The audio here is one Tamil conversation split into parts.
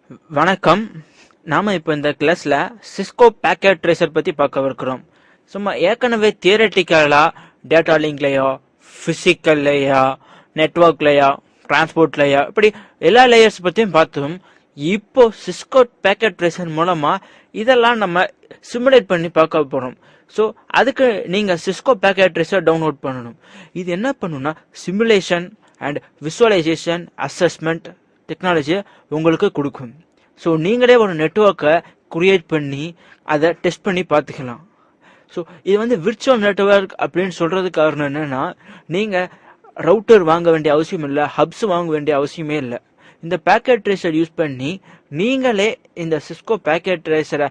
வணக்கம். நாம இப்போ இந்த கிளாஸ்ல சிஸ்கோ பேக்கெட் ட்ரேசர் பத்தி பார்க்க இருக்கிறோம். சும்மா ஏற்கனவே தியரட்டிக்கலா டேட்டா லிங்க்லயோ, பிசிக்கல்லையா, நெட்வொர்க்லையா, டிரான்ஸ்போர்ட்லையா, இப்படி எல்லா லேயர்ஸ் பத்தியும் பார்த்தோம். இப்போ சிஸ்கோ பேக்கெட் ட்ரேசர் மூலமா இதெல்லாம் நம்ம சிமுலேட் பண்ணி பார்க்க போறோம். ஸோ அதுக்கு நீங்க சிஸ்கோ பேக்கெட் ட்ரேசர் டவுன்லோட் பண்ணணும். இது என்ன பண்ணுன்னா சிமுலேஷன் அண்ட் விசுவலைசேஷன் அசஸ்மெண்ட் டெக்னாலஜியை உங்களுக்கு கொடுக்கும். ஸோ நீங்களே ஒரு நெட்வொர்க்கை கிரியேட் பண்ணி அதை டெஸ்ட் பண்ணி பார்த்துக்கலாம். ஸோ இது விர்ச்சுவல் நெட்வொர்க் அப்படின்னு சொல்றது காரணம் என்னன்னா, நீங்க ரவுட்டர் வாங்க வேண்டிய அவசியம் இல்லை, ஹப்ஸ் வாங்க வேண்டிய அவசியமே இல்லை. இந்த பேக்கெட் ட்ரேசர் யூஸ் பண்ணி நீங்களே இந்த சிஸ்கோ பேக்கெட் ட்ரேசரை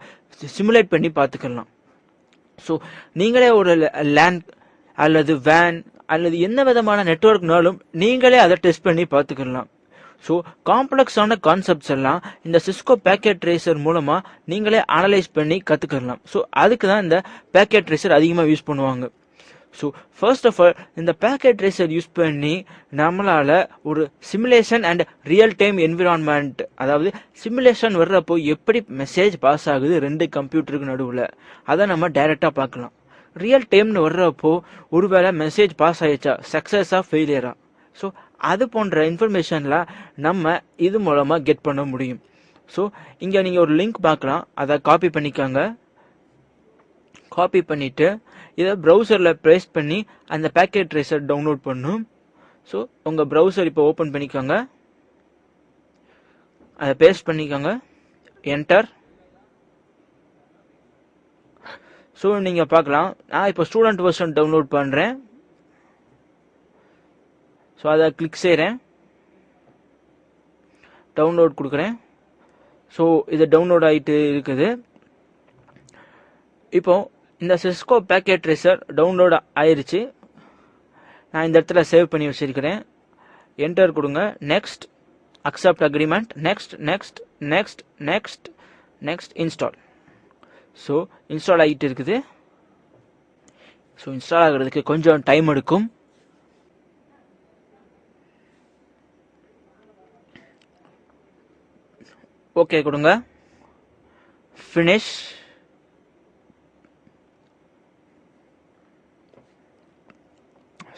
சிமுலேட் பண்ணி பார்த்துக்கலாம். ஸோ நீங்களே ஒரு லேண்ட் அல்லது வேன் அல்லது என்ன விதமான நெட்வொர்க்னாலும் நீங்களே அதை டெஸ்ட் பண்ணி பார்த்துக்கலாம். ஸோ காம்ப்ளெக்ஸான கான்செப்ட்ஸ் எல்லாம் இந்த சிஸ்கோ பேக்கெட் ட்ரேசர் மூலமா நீங்களே அனலைஸ் பண்ணி கத்துக்கலாம். ஸோ அதுக்கு தான் இந்த பேக்கெட் ட்ரேசர் அதிகமாக யூஸ் பண்ணுவாங்க. ஸோ ஃபர்ஸ்ட் ஆஃப் ஆல் இந்த பேக்கெட் ட்ரேசர் யூஸ் பண்ணி நம்மளால ஒரு simulation and real time environment, அதாவது சிமுலேஷன் வர்றப்போ எப்படி மெசேஜ் பாஸ் ஆகுது ரெண்டு கம்ப்யூட்டருக்கு நடுவில், அதை நம்ம டைரக்டா பார்க்கலாம். ரியல் டைம்னு வர்றப்போ ஒருவேளை மெசேஜ் பாஸ் ஆயிடுச்சா, சக்சஸா ஃபெயிலியரா, ஸோ அது போன்ற இன்ஃபர்மேஷன்லாம் நம்ம இது மூலமாக கெட் பண்ண முடியும். ஸோ இங்கே நீங்கள் ஒரு லிங்க் பார்க்கலாம், அதை காப்பி பண்ணிக்கோங்க. காப்பி பண்ணிவிட்டு இதை ப்ரௌசரில் பேஸ்ட் பண்ணி அந்த பேக்கெட் ட்ரேசர் டவுன்லோட் பண்ணும். ஸோ உங்கள் ப்ரௌசர் இப்போ ஓப்பன் பண்ணிக்கோங்க, அதை பேஸ்ட் பண்ணிக்கோங்க, என்டர். ஸோ நீங்கள் பார்க்கலாம், நான் இப்போ ஸ்டூடெண்ட் வெர்ஷன் டவுன்லோட் பண்ணுறேன். ஸோ அதை கிளிக் செய்கிறேன், டவுன்லோட் கொடுக்குறேன். ஸோ இது டவுன்லோட் ஆகிட்டு இருக்குது. இப்போ இந்த சிஸ்கோ பேக்கெட் ட்ரேசர் டவுன்லோட் ஆயிருச்சு. நான் இந்த இடத்துல சேவ் பண்ணி வச்சிருக்கிறேன். என்டர் கொடுங்க, next, accept agreement, next next next next next, install. So install ஆகிட்டு இருக்குது. ஸோ இன்ஸ்டால் ஆகிறதுக்கு கொஞ்சம் டைம் எடுக்கும். ஓகே கொடுங்க, ஃபினிஷ்.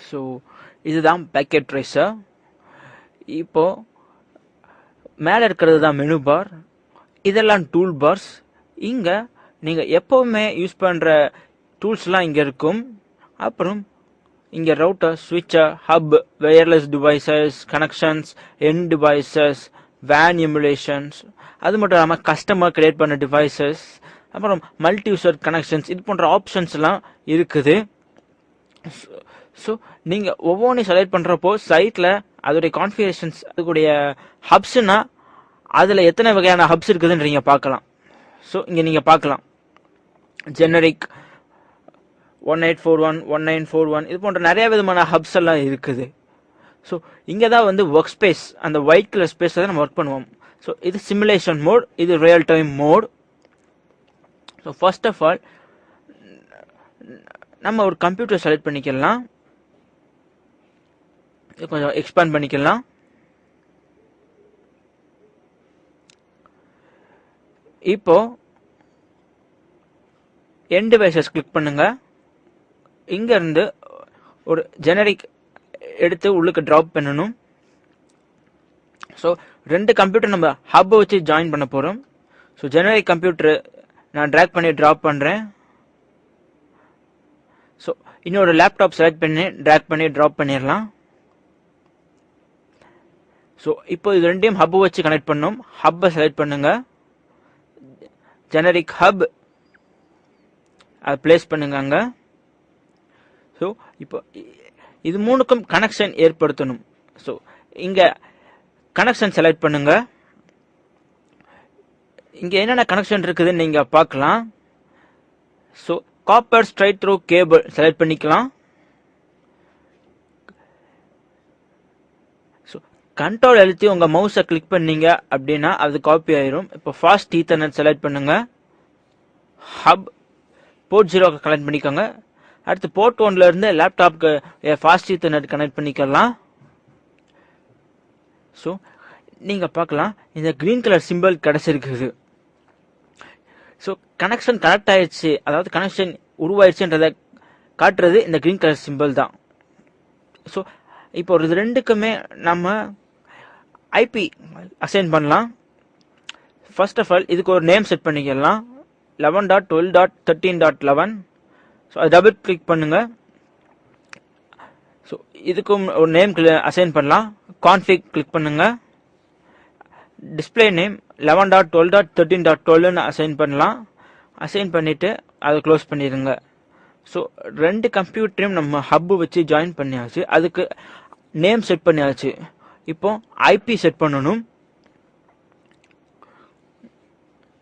ஸோ இதுதான் பேக்கெட் ட்ரேசர். இப்போ மேலே இருக்கிறது தான் மெனு பார், இதெல்லாம் டூல் பார்ஸ். இங்கே நீங்கள் எப்போவுமே யூஸ் பண்ணுற டூல்ஸ்லாம் இங்கே இருக்கும். அப்புறம் இங்கே router, switcher, hub, wireless devices, connections, end devices, வேன் எமுலேஷன்ஸ், அது மட்டும் இல்லாமல் கஸ்டமர் கிரியேட் பண்ண டிவைசஸ், அப்புறம் மல்டி யூசர் கனெக்ஷன்ஸ், இது போன்ற ஆப்ஷன்ஸ் எல்லாம் இருக்குது. ஸோ நீங்கள் ஒவ்வொன்றையும் செலக்ட் பண்ணுறப்போ சைட்டில் அதோடைய கான்ஃபிகரேஷன்ஸ், அதுக்குடைய ஹப்ஸ்னா அதில் எத்தனை வகையான ஹப்ஸ் இருக்குதுன்னு நீங்கள் பார்க்கலாம். ஸோ இங்கே நீங்கள் பார்க்கலாம், ஜெனரிக் 1841, 1941, இது போன்ற நிறைய விதமான ஹப்ஸ் எல்லாம் இருக்குது. ஸோ இங்கே தான் ஒர்க் ஸ்பேஸ், அந்த ஒயிட் கலர் ஸ்பேஸை தான் நம்ம ஒர்க் பண்ணுவோம். ஸோ இது சிமுலேஷன் மோட், இது real time mode. So first of all நம்ம ஒரு கம்ப்யூட்டர் செலக்ட் பண்ணிக்கலாம், கொஞ்சம் எக்ஸ்பேண்ட் பண்ணிக்கலாம். இப்போ என் டிவைசஸ் கிளிக் பண்ணுங்க. இங்க இருந்து ஒரு ஜெனரிக் எடுத்து உள்ளுக்கு டிராப் பண்ணணும். ஸோ ரெண்டு கம்ப்யூட்டர் நம்ம ஹப் வச்சு ஜாயின் பண்ண போறோம். ஸோ ஜெனரிக் கம்ப்யூட்டர் நான் டிராக் பண்ணி டிராப் பண்றேன். ஸோ இன்னொரு லேப்டாப் செலக்ட் பண்ணி டிராக் பண்ணி டிராப் பண்ணிடலாம். ஸோ இப்போ இது ரெண்டையும் ஹப் வச்சு கனெக்ட் பண்ணோம். ஹப்பை செலக்ட் பண்ணுங்க, ஜெனரிக் ஹப் அதை பிளேஸ் பண்ணுங்க அங்க. ஸோ இப்போ இது மூணுக்கும் கனெக்ஷன் ஏற்படுத்தணும். ஸோ இங்க கனெக்ஷன் செலக்ட் பண்ணுங்க. இங்க என்னென்ன கனெக்ஷன் இருக்குதுன்னு நீங்க பார்க்கலாம். So copper straight through cable select பண்ணிக்கலாம். ஸோ கண்ட்ரோல் அழுத்தி உங்க மவுஸை கிளிக் பண்ணீங்க அப்படின்னா அது காப்பி ஆயிரும். இப்போ ஃபாஸ்ட் ஈத்தர்நெட் செலக்ட் பண்ணுங்க. ஹப் போர்ட் 0 கனெக்ட் பண்ணிக்கோங்க. அடுத்து போர்ட் 1ல இருந்து லேப்டாப்க்கு ஃபாஸ்ட் ஈத்தர்நெட் கனெக்ட் பண்ணிக்கலாம். ஸோ நீங்கள் பார்க்கலாம் இந்த க்ரீன் கலர் சிம்பிள் கிடச்சிருக்குது. ஸோ கனெக்ஷன் கனெக்ட் ஆயிடுச்சு, அதாவது கனெக்ஷன் உருவாயிடுச்சுன்றதை காட்டுறது இந்த க்ரீன் கலர் சிம்பிள் தான். ஸோ இப்போ இது ரெண்டுக்குமே நம்ம ஐபி அசைன் பண்ணலாம். ஃபர்ஸ்ட் ஆஃப் ஆல் இதுக்கு ஒரு நேம் செட் பண்ணிக்கலாம், 11.12.13.11. ஸோ அது டபுள் கிளிக் பண்ணுங்க. ஸோ இதுக்கும் ஒரு நேம் அசைன் பண்ணலாம். கான்ஃபிக் கிளிக் பண்ணுங்க. டிஸ்பிளே நேம் 11.12.13.12 அசைன் பண்ணலாம். அசைன் பண்ணிட்டு அதை க்ளோஸ் பண்ணிடுங்க. ஸோ ரெண்டு கம்ப்யூட்டரையும் நம்ம ஹப்பு வச்சு ஜாயின் பண்ணியாச்சு. அதுக்கு நேம் செட் பண்ணியாச்சு. இப்போ ஐபி செட் பண்ணணும்.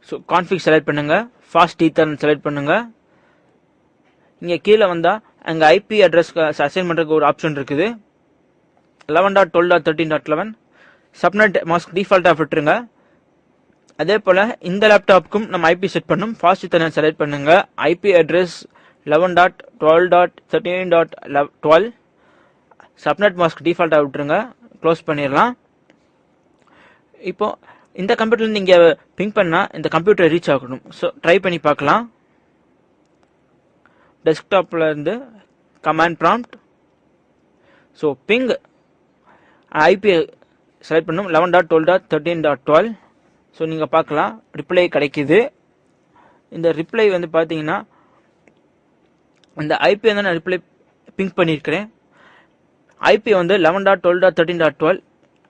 ஸோ கான்ஃபிக் செலக்ட் பண்ணுங்க, ஃபாஸ்ட் ஈத்தர்னெட் செலக்ட் பண்ணுங்க. இங்கே கீழே வந்தால் அங்கே ஐபி அட்ரஸ் அசைன் பண்ணுறதுக்கு ஒரு ஆப்ஷன் இருக்குது, 11.12.13.11. சப்நெட் மாஸ்க் டிஃபால்ட்டாக விட்டுருங்க. அதே போல் இந்த லேப்டாப்புக்கும் நம்ம ஐபி செட் பண்ணணும். ஃபாஸ்ட் ஈத்தர்நெட் செலக்ட் பண்ணுங்க. IP address 11.12.13.12. சப்நெட் மாஸ்க் டிஃபால்ட்டாக விட்டுருங்க. க்ளோஸ் பண்ணிடலாம். இப்போ இந்த கம்ப்யூட்டர்ல நீங்கள் பிங் பண்ணால் இந்த கம்ப்யூட்டர் ரீச் ஆகணும். ஸோ ட்ரை பண்ணி பார்க்கலாம். டெஸ்க்டாப்பில் இருந்து command prompt, so ping IP select பண்ணும் 11.12.13.12. ஸோ நீங்கள் பார்க்கலாம் ரிப்ளை கிடைக்குது. இந்த ரிப்ளை வந்து பார்த்தீங்கன்னா இந்த ஐபி வந்து நான் ரிப்ளை பிங்க் பண்ணியிருக்கிறேன். ஐபி வந்து 11.12.13.12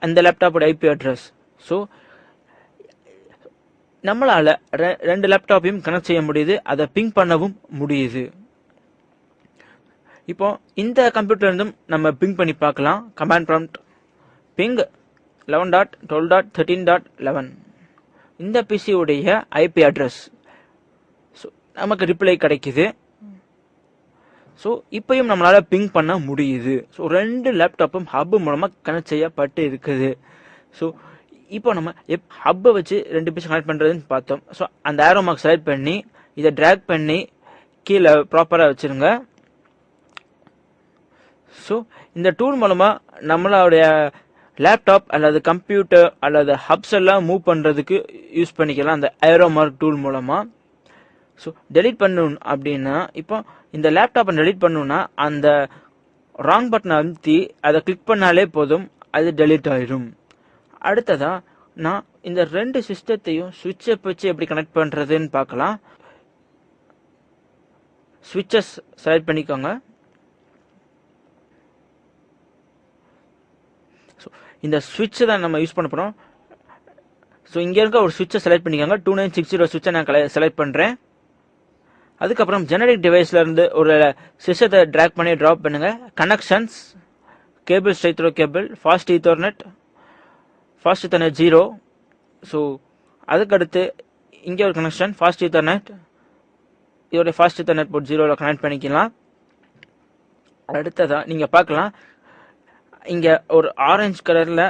அந்த லேப்டாப்போட ஐபி அட்ரஸ். ஸோ நம்மளால் ரெண்டு லேப்டாப்பையும் கனெக்ட் செய்ய முடியுது, அதை பிங் பண்ணவும் முடியுது. இப்போ இந்த கம்ப்யூட்டர் இருந்தும் நம்ம பிங் பண்ணி பார்க்கலாம். கமாண்ட் ப்ராம்ப்ட் பிங் 11.12.13.11 இந்த பிசியுடைய ஐபி அட்ரஸ். ஸோ நமக்கு ரிப்ளை கிடைக்குது. ஸோ இப்பயும் நம்மளால் பிங் பண்ண முடியுது. ஸோ ரெண்டு லேப்டாப்பும் ஹப்பு மூலமாக கனெக்ட் செய்யப்பட்டு இருக்குது. ஸோ இப்போ நம்ம ஹப்பை வச்சு ரெண்டு பீஸ் கனெக்ட் பண்ணுறதுன்னு பார்த்தோம். ஸோ அந்த ஏரோ மார்க் செலக்ட் பண்ணி இதை ட்ராக் பண்ணி கீழே ப்ராப்பராக வச்சுருங்க. ஸோ இந்த டூல் மூலமாக நம்மளுடைய லேப்டாப் அல்லது கம்ப்யூட்டர் அல்லது ஹப்ஸ் எல்லாம் மூவ் பண்ணுறதுக்கு யூஸ் பண்ணிக்கலாம் அந்த ஏரோ மார்க் டூல் மூலமாக. ஸோ டெலீட் பண்ணணும் அப்படின்னா இப்போ இந்த லேப்டாப்பை டெலீட் பண்ணணும்னா அந்த ராங் பட்டனை அழுத்தி அதை கிளிக் பண்ணாலே போதும், அது டெலீட் ஆயிடும். அடுத்ததா நான் இந்த ரெண்டு சிஸ்டத்தையும் சுவிட்சை வச்சு எப்படி கனெக்ட் பண்ணுறதுன்னு பார்க்கலாம். ஸ்விட்சஸ் செலக்ட் பண்ணிக்கோங்க. ஸோ இந்த சுவிட்சை தான் நம்ம யூஸ் பண்ண போகிறோம். ஸோ இங்கே இருக்க ஒரு சுவிட்சை செலக்ட் பண்ணிக்கோங்க. 2960 சுவிட்சை நான் செலக்ட் பண்ணுறேன். அதுக்கப்புறம் ஜெனரிக் டிவைஸ்ல இருந்து ஒரு சிஸ்டத்தை ட்ராக் பண்ணி ட்ராப் பண்ணுங்க. Connections, cable straight throw cable, fast ethernet 0. So அதுக்கடுத்து இங்கே ஒரு கனெக்ஷன் ஃபாஸ்ட் ஈத்தர்நெட், இதோட ஃபாஸ்ட் ஈத்தர்நெட் போர்ட் 0ல கனெக்ட் பண்ணிக்கலாம். அடுத்ததாக நீங்கள் பார்க்கலாம் இங்கே ஒரு ஆரஞ்சு கலரில்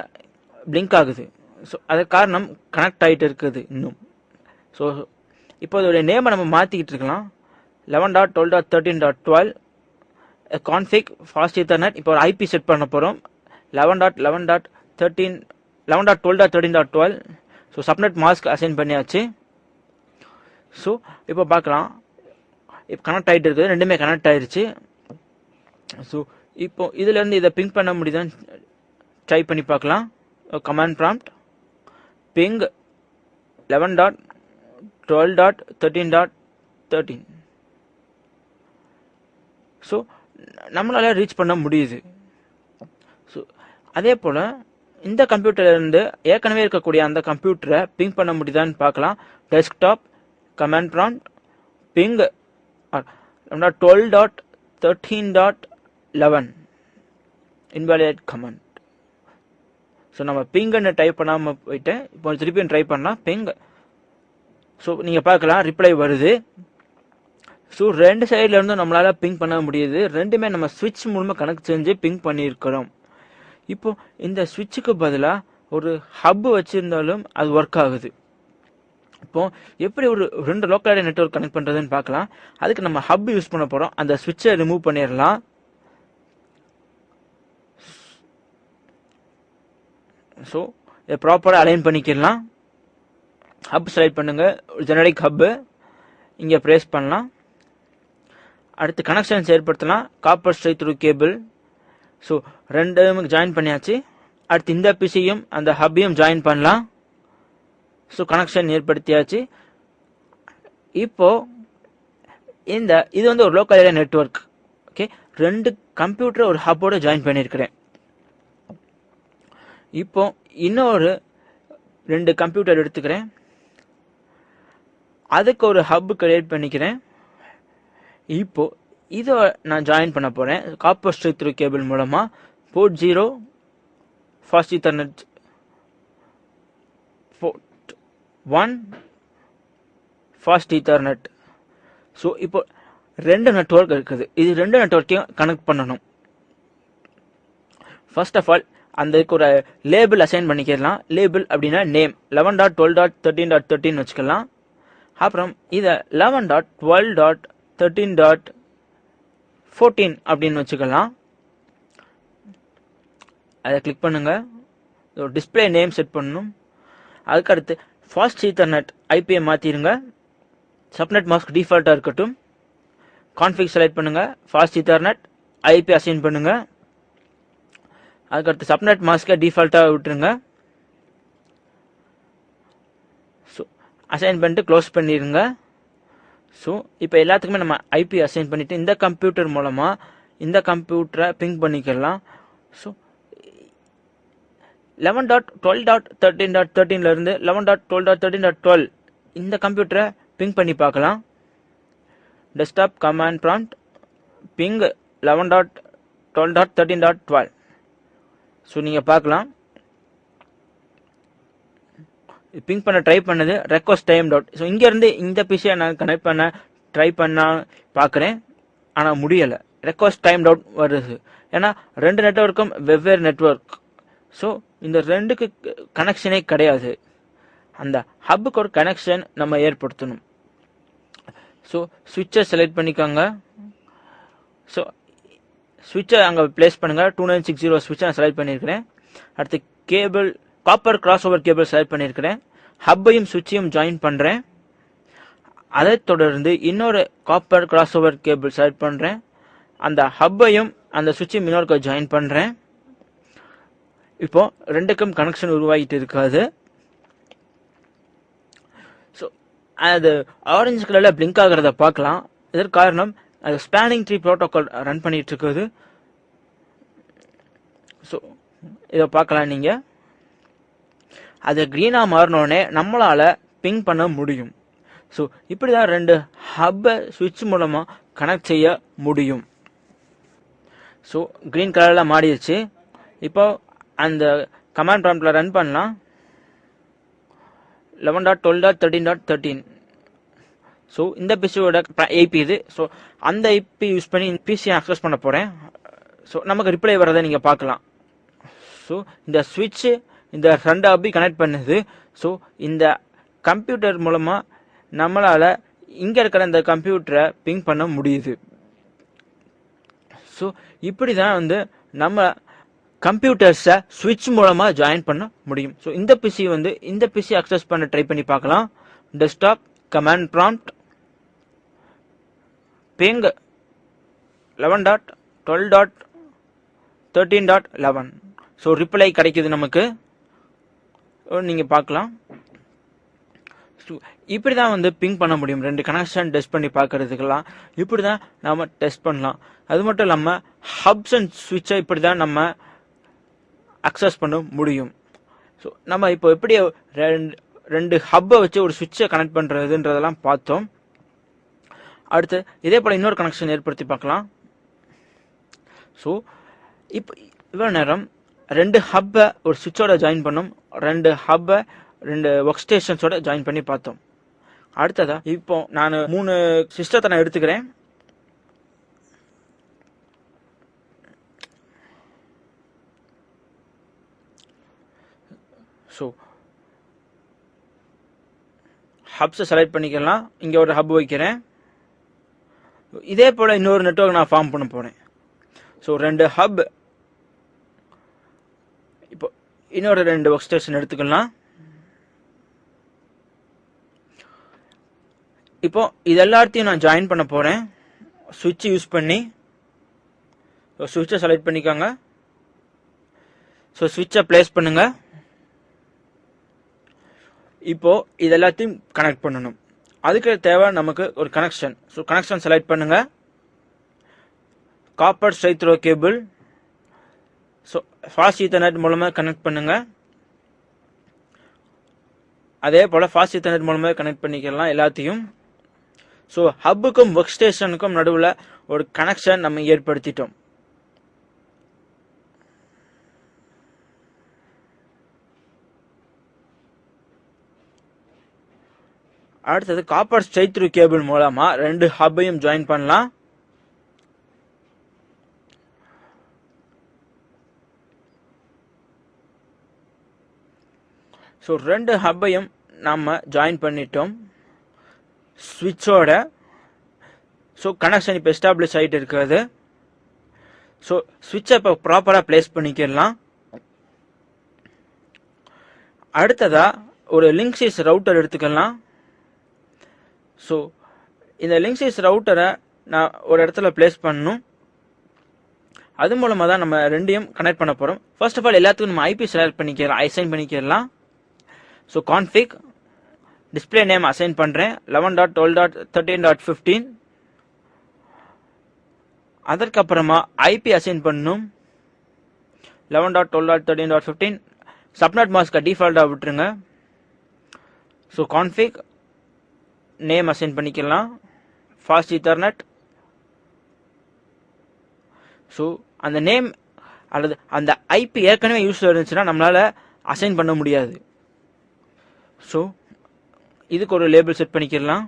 பிளிங்க் ஆகுது. ஸோ அது காரணம் கனெக்ட் ஆகிட்டு இருக்குது இன்னும். ஸோ இப்போ இதோடைய நேமை நம்ம மாற்றிக்கிட்டு இருக்கலாம். 11.12.13.12 கான்ஃபிக் ஃபாஸ்ட் ஈத்தர்நெட். இப்போ ஒரு ஐபி செட் பண்ண போகிறோம் 11.12.13.12. ஸோ சப்நெட் மாஸ்க் அசைன் பண்ணியாச்சு. ஸோ இப்போ பார்க்கலாம் இப்போ கனெக்ட் ஆகிட்டு இருக்குது, ரெண்டுமே கனெக்ட் ஆயிடுச்சு. ஸோ இப்போ இதுலேருந்து இதை பிங் பண்ண முடியுதான்னு ட்ரை பண்ணி பார்க்கலாம். Command prompt ping 11.12.13.13. ஸோ நம்மளால ரீச் பண்ண முடியுது. ஸோ அதே போல் இந்த கம்ப்யூட்டர்லேருந்து ஏற்கனவே இருக்கக்கூடிய அந்த கம்ப்யூட்டரை பிங் பண்ண முடியுதான்னு பார்க்கலாம். Desktop command prompt ping 12.13.11 invalid command. So நம்ம பிங்குன்னு டைப் பண்ணாமல் போயிட்டு இப்போ திருப்பியும் ட்ரை பண்ணலாம் பிங். ஸோ நீங்கள் பார்க்கலாம் ரிப்ளை வருது. ஸோ ரெண்டு சைடில் இருந்தும் நம்மளால் பிங் பண்ண முடியுது. ரெண்டுமே நம்ம ஸ்விட்ச் மூலமாக கனெக்ட் செஞ்சு பிங் பண்ணியிருக்கிறோம். இப்போ இந்த ஸ்விட்சுக்கு பதிலாக ஒரு ஹப் வச்சுருந்தாலும் அது ஒர்க் ஆகுது. இப்போ எப்படி ஒரு ரெண்டு லோக்கல் ஏரியா நெட்வொர்க் கனெக்ட் பண்ணுறதுன்னு பார்க்கலாம். அதுக்கு நம்ம ஹப் யூஸ் பண்ண போகிறோம். அந்த ஸ்விட்சை ரிமூவ் பண்ணிடலாம். ஸோ இதை ப்ராப்பராக அலைன் பண்ணிக்கலாம். ஹப் செலக்ட் பண்ணுங்க, ஜெனரிக் ஹப்பு இங்கே ப்ரேஸ் பண்ணலாம். அடுத்து கனெக்ஷன்ஸ் ஏற்படுத்தலாம். Copper straight through cable. So ரெண்டும் ஜாயின் பண்ணியாச்சு. அடுத்து இந்த பிசியும் அந்த ஹப்பையும் ஜாயின் பண்ணலாம். ஸோ கனெக்ஷன் ஏற்படுத்தியாச்சு. இப்போ இது வந்து ஒரு local area network. Okay, 2 computer ஒரு ஹப்போட ஜாயின் பண்ணியிருக்கிறேன். இப்போ இன்னொரு 2 கம்ப்யூட்டர் எடுத்துக்கிறேன், அதுக்கு ஒரு ஹப் கிரியேட் பண்ணிக்கிறேன். இப்போ இதை நான் ஜாயின் பண்ண போறேன் காப்பர் ஸ்ட்ரைட் த்ரூ கேபிள் மூலமா. Port 0 fast ethernet, port 1 fast ethernet. So இப்போ 2 நெட்வொர்க் இருக்குது. இது 2 நெட்வொர்க்கையும் கனெக்ட் பண்ணணும். ஃபர்ஸ்ட் ஆஃப் ஆல் அந்த ஒரு லேபிள் அசைன் பண்ணிக்கலாம். லேபிள் அப்படின்னா நேம் 11.12.13.13 வச்சுக்கலாம். அப்புறம் இதை 11.12.13.14 அப்படின்னு வச்சுக்கலாம். அதை கிளிக் பண்ணுங்க. டிஸ்பிளே நேம் செட் பண்ணணும். அதுக்கடுத்து ஃபாஸ்ட் ஈத்தர்நெட் ஐபியை மாற்றிடுங்க. சப்நெட் மாஸ்க் டிஃபால்ட்டாக இருக்கட்டும். கான்ஃபிக் செலக்ட் பண்ணுங்க. ஃபாஸ்ட் ஈத்தர்நெட் ஐபி அசைன் பண்ணுங்க. அதுக்கடுத்து சப்நெட் மாஸ்கை டிஃபால்ட்டாக விட்டுருங்க. ஸோ அசைன் பண்ணிட்டு க்ளோஸ் பண்ணிடுங்க. ஸோ இப்போ எல்லாத்துக்குமே நம்ம ஐபி அசைன் பண்ணிவிட்டு இந்த கம்ப்யூட்டர் மூலமாக இந்த கம்ப்யூட்டரை பிங் பண்ணிக்கலாம். ஸோ 11.12.13.13 11.12.13.12 இந்த கம்ப்யூட்டரை பிங் பண்ணி பார்க்கலாம். Desktop command prompt ping 11.12.13.12. So நீங்கள் பார்க்கலாம், பிங் பண்ண ட்ரை பண்ணது ரெக்வஸ்ட் டைம் டாட். ஸோ இங்கேருந்து இந்த பிசியை நான் கனெக்ட் பண்ண ட்ரை பண்ண பார்க்குறேன், ஆனால் முடியலை. ரெக்வஸ்ட் டைம் டாட் வருது. ஏன்னா 2 நெட்வொர்க்கும் வெவ்வேறு நெட்வொர்க். ஸோ இந்த 2க்கு கனெக்ஷனே கிடையாது. அந்த ஹப்புக்கு ஒரு கனெக்ஷன் நம்ம ஏற்படுத்தணும். ஸோ ஸ்விட்சை செலக்ட் பண்ணிக்கோங்க. ஸோ ஸ்விட்சை அங்கே பிளேஸ் பண்ணுங்க. 2960 ஸ்விட்சை நான் செலக்ட் பண்ணியிருக்கிறேன். அடுத்து cable copper cross over cable select பண்ணியிருக்கிறேன். ஹப்பையும் ஸ்விட்சையும் ஜாயின் பண்ணுறேன். அதை தொடர்ந்து இன்னொரு copper cross over cable select பண்ணுறேன். அந்த ஹப்பையும் அந்த ஸ்விட்சையும் இன்னொரு ஜாயின் பண்ணுறேன். இப்போ 2க்கும் கனெக்ஷன் உருவாகிட்டு இருக்காது. ஸோ அது ஆரஞ்சு கலரில் பிளிங்க் ஆகிறத பார்க்கலாம். இதற்கு காரணம் அது ஸ்பேனிங் ட்ரீ ப்ரோட்டோகால் ரன் பண்ணிட்டு இருக்குது. ஸோ இதை பார்க்கலாம். நீங்கள் அது க்ரீனாக மாறினோடனே நம்மளால் பிங் பண்ண முடியும். ஸோ இப்படி தான் 2 ஹப்பை ஸ்விட்ச் மூலமாக கனெக்ட் செய்ய முடியும். ஸோ க்ரீன் கலரில் மாறிடுச்சு. இப்போ அந்த கமாண்ட் ப்ராம்ப்டில் ரன் பண்ணலாம். 11.12.13.13. ஸோ இந்த பிசியோட ஐபி இது. ஸோ அந்த ஐபி யூஸ் பண்ணி பிசியை அக்சஸ் பண்ண போகிறேன். ஸோ நமக்கு ரிப்ளை வரதை நீங்கள் பார்க்கலாம். ஸோ இந்த ஸ்விட்சு இந்த 2 ஹப்பை கனெக்ட் பண்ணுது. ஸோ இந்த கம்ப்யூட்டர் மூலமாக நம்மளால் இங்கே இருக்கிற இந்த கம்ப்யூட்டரை பிங் பண்ண முடியுது. ஸோ இப்படி தான் நம்ம கம்ப்யூட்டர்ஸை ஸ்விட்ச் மூலமாக ஜாயின் பண்ண முடியும். ஸோ இந்த பிசி அக்சஸ் பண்ண ட்ரை பண்ணி பார்க்கலாம். Desktop command prompt ping 11.12.13.11. So reply கிடைக்குது நமக்கு, நீங்கள் பார்க்கலாம். ஸோ இப்படி தான் பிங் பண்ண முடியும். 2 கனெக்ஷன் டெஸ்ட் பண்ணி பார்க்கறதுக்கெல்லாம் இப்படி தான் நம்ம டெஸ்ட் பண்ணலாம். அது மட்டும் இல்லாமல் ஹப்ஸ் அண்ட் ஸ்விட்சை இப்படி தான் நம்ம அக்சஸ் பண்ண முடியும். ஸோ நம்ம இப்போ எப்படி 2 ஹப்பை வச்சு ஒரு ஸ்விட்சை கனெக்ட் பண்ணுறதுன்றதெல்லாம் பார்த்தோம். அடுத்து இதே போல் இன்னொரு கனெக்ஷன் ஏற்படுத்தி பார்க்கலாம். ஸோ இப்போ இவ்வளோ நேரம் 2 ஹப்பை ஒரு ஸ்விட்சோட ஜாயின் பண்ணோம், 2 ஹப்பை 2 ஒர்க் ஸ்டேஷன்ஸோட ஜாயின் பண்ணி பார்த்தோம். அடுத்ததா இப்போ நான் 3 சிஸ்டத்தை நான் எடுத்துக்கிறேன். ஸோ ஹப்ஸை செலக்ட் பண்ணிக்கலாம். இங்கே ஒரு ஹப் வைக்கிறேன். இதே போல் இன்னொரு நெட்வொர்க் நான் ஃபார்ம் பண்ண போகிறேன். ஸோ 2 ஹப், இப்போ இன்னொரு 2 ஒர்க் ஸ்டேஷன் எடுத்துக்கலாம். இப்போ இது எல்லாத்தையும் நான் ஜாயின் பண்ண போறேன். சுவிட்ச் யூஸ் பண்ணி சுவிட்சை செலக்ட் பண்ணிக்கோங்க. ஸோ சுவிட்சை பிளேஸ் பண்ணுங்க. இப்போ இது எல்லாத்தையும் கனெக்ட் பண்ணணும். அதுக்கு தேவை நமக்கு ஒரு கனெக்ஷன். ஸோ கனெக்ஷன் செலக்ட் பண்ணுங்க. Copper straight throw cable. So fast ethernet மூலமாக கனெக்ட் பண்ணுங்க. அதே போல் ஃபாஸ்ட் ஈத்தர்நெட் மூலமாக கனெக்ட் பண்ணிக்கலாம் எல்லாத்தையும். ஸோ ஹப்புக்கும் ஒர்க் ஸ்டேஷனுக்கும் நடுவில் ஒரு கனெக்ஷன் நம்ம ஏற்படுத்திட்டோம். அடுத்தது காப்பர் ஸ்ட்ரைட் த்ரூ கேபிள் மூலமா 2 ஹப்பையும் ஜாயின் பண்ணலாம். ஸோ 2 ஹப்பையும் நம்ம ஜாயின் பண்ணிட்டோம் ஸ்விட்சோட. ஸோ கனெக்ஷன் இப்போ எஸ்டாப்ளிஷ் ஆகிட்டு இருக்கிறது. ஸோ ஸ்விட்சை இப்போ ப்ராப்பராக பிளேஸ் பண்ணிக்கலாம். அடுத்ததா ஒரு லிங்க்ஸிஸ் ரவுட்டர் எடுத்துக்கலாம். ஸோ இந்த லிங்க்ஸிஸ் ரவுட்டரை நான் ஒரு இடத்துல பிளேஸ் பண்ணணும். அது மூலமாக தான் நம்ம ரெண்டையும் கனெக்ட் பண்ண போகிறோம். ஃபர்ஸ்ட் ஆஃப் ஆல் எல்லாத்துக்கும் நம்ம ஐபி செலக்ட் பண்ணிக்கலாம், அசைன் பண்ணிக்கலாம். So config display name assign பண்ணுறேன் 11.12.13.15. அதற்கப்புறமா ஐபி அசைன் பண்ணணும் 11.12.13.15. சப்நெட் மாஸ்கை டிஃபால்ட்டாக விட்டுருங்க. ஸோ கான்ஃபிக் நேம் அசைன் பண்ணிக்கலாம் ஃபாஸ்ட் ஈத்தர்நெட். ஸோ அந்த நேம் அல்லது அந்த ஐபி ஏற்கனவே யூஸில் இருந்துச்சுன்னா நம்மளால் அசைன் பண்ண முடியாது. ஸோ இதுக்கு ஒரு லேபிள் செட் பண்ணிக்கலாம்.